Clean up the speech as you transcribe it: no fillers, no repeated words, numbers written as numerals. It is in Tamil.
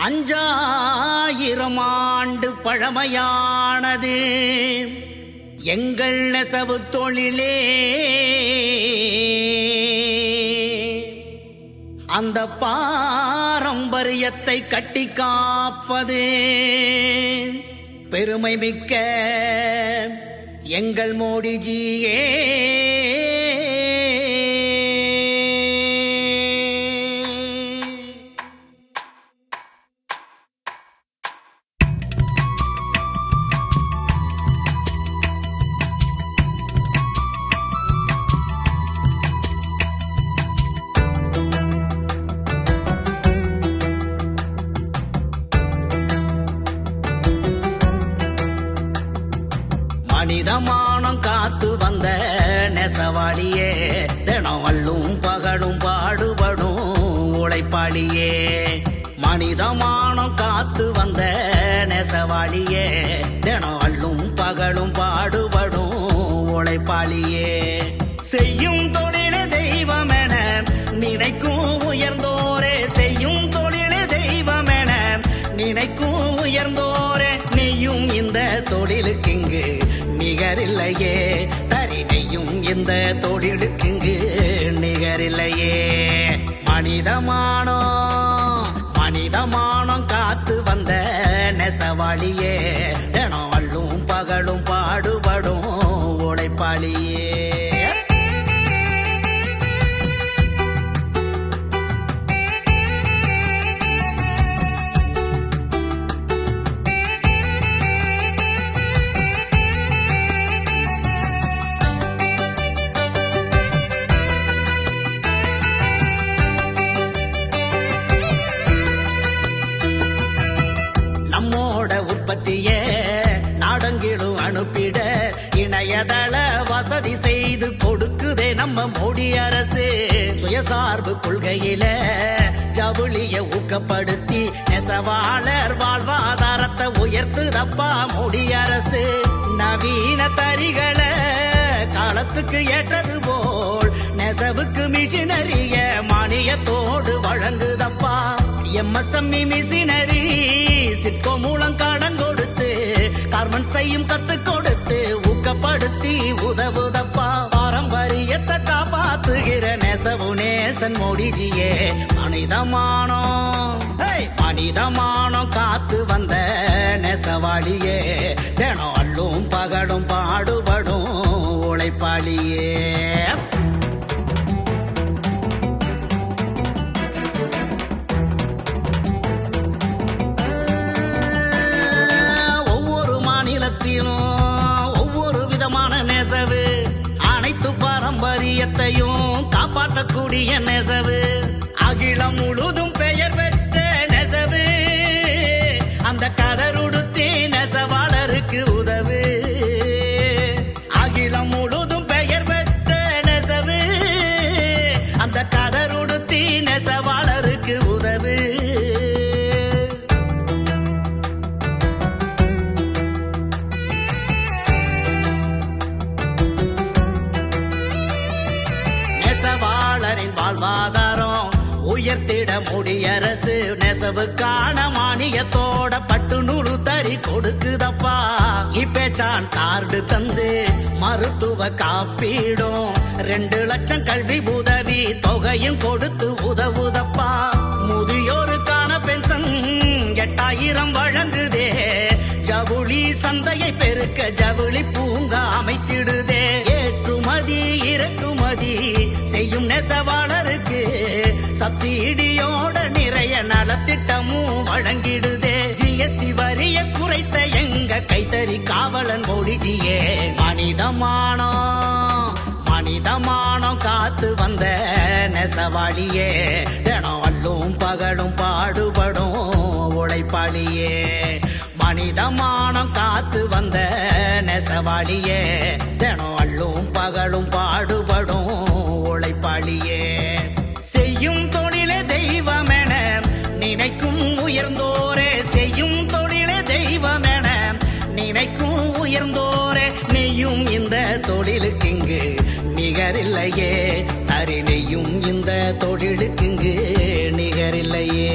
5000 ஆண்டு பழமையானது எங்கள் நெசவு தொழிலே. அந்த பாரம்பரியத்தை கட்டி காப்பது பெருமை மிக்க எங்கள் மோடிஜியே. மனிதமானம் காத்து வந்த நெசவாளியே, தினம் அள்ளும் பகலும் பாடுபடும் உழைப்பாளியே. மனிதமானம் காத்து வந்த நெசவாளியே, தினம் அள்ளும் பகலும் பாடுபடும் உழைப்பாளியே. செய்யும் தொழிலே தெய்வமென நினைக்கும் உயர்ந்தோரே, செய்யும் தொழிலே தெய்வமென நினைக்கும் உயர்ந்தோரே. நீயும் இந்த தொழிலுக்கிங்கு நிகரில்லையே, தரிணையும் இந்த தொழிலுக்கிங்கு நிகரில்லையே. மனிதமானம் காத்து வந்த நெசவாளியே, தினம் அள்ளும் பகலும் பாடுபடும் உழைப்பாளியே. உற்பத்தியே நாடெங்கிலும் அனுப்பிட இணையதள வசதி செய்து கொடுக்குதே நம்ம மோடி அரசு. சுயசார்பு கொள்கையில ஜவுளிய ஊக்கப்படுத்தி நெசவாளர் வாழ்வாதாரத்தை உயர்த்துதப்பா மோடி அரசு. நவீன தறிகளை காலத்துக்கு ஏற்றது போல் நெசவுக்கு மிஷினரிய மானியத்தோடு வழங்குதப்பா. எம்எஸ்எம்இ மிஷினரி சிட்கோ மூலம் கடன் கொடுத்து கார்மெண்ட் செய்யும் கத்து கொடுத்து ஊக்கப்படுத்தி உதவுதப்பா. பாரம்பரியத்தை காப்பாத்துகிற நெசவு நேசன் மோடிஜியே. மனிதமானம் காத்து வந்த நெசவாளியே, தினம் அள்ளும் பகலும் பாடுபடும் உழைப்பாளியே. ஒவ்வொரு விதமான நெசவு, அனைத்து பாரம்பரியத்தையும் காப்பாற்றக்கூடிய நெசவு, அகிலம் முழுதும் பெயர் பெற்ற நெசவு. அந்த கதருடுத்தி நெசவாளருக்கு உதவு. அகிலம் முழுதும் பெயர் பெற்ற நெசவு, அந்த கதருடுத்தி நெசவாளருக்கு உதவு. நெசவாளரின் வாழ்வாதாரம் உயர்த்திட மோடி அரசு நெசவுக்கான மானியத்தோட பட்டு நூறு தறி கொடுக்குதப்பா. இப்பேச்சான் கார்டு தந்து மருத்துவ காப்பீடும் 2 லட்சம் கல்வி உதவி தொகையும் கொடுத்து உதவுதப்பா. முதியோருக்கான பென்ஷன் 8000 வழங்குதே. ஜவுளி சந்தையை பெருக்க ஜவுளி பூங்கா அமைத்திடுதே. ஏற்றுமதி இறக்குமதி செய்யும் நெசவாளருக்கு சப்சிடியோட நிறைய நலத்திட்டமும் வழங்கிடுதே. ஜிஎஸ்டி வரிய குறைத்த எங்க கைத்தறி காவலன் மோடிஜியே. மனிதமானம் காத்து வந்த நெசவாளியே, தினம் அள்ளும் பகலும் பாடுபடும் உழைப்பாளியே. மனிதமானம் காத்து வந்த நெசவாளியே, தினம் அள்ளும் பகலும் பாடுபடும் உழைப்பாளியே. செய்யும் தொழிலே தெய்வமென நினைக்கும் உயர்ந்தோரே, செய்யும் தொழிலே தெய்வமென நினைக்கும் உயர்ந்தோரே. நீயும் இந்த தொழிலுக்கிங்கு நிகரில்லையே, தரிணையும் இந்த தொழிலுக்கிங்கு நிகரில்லையே.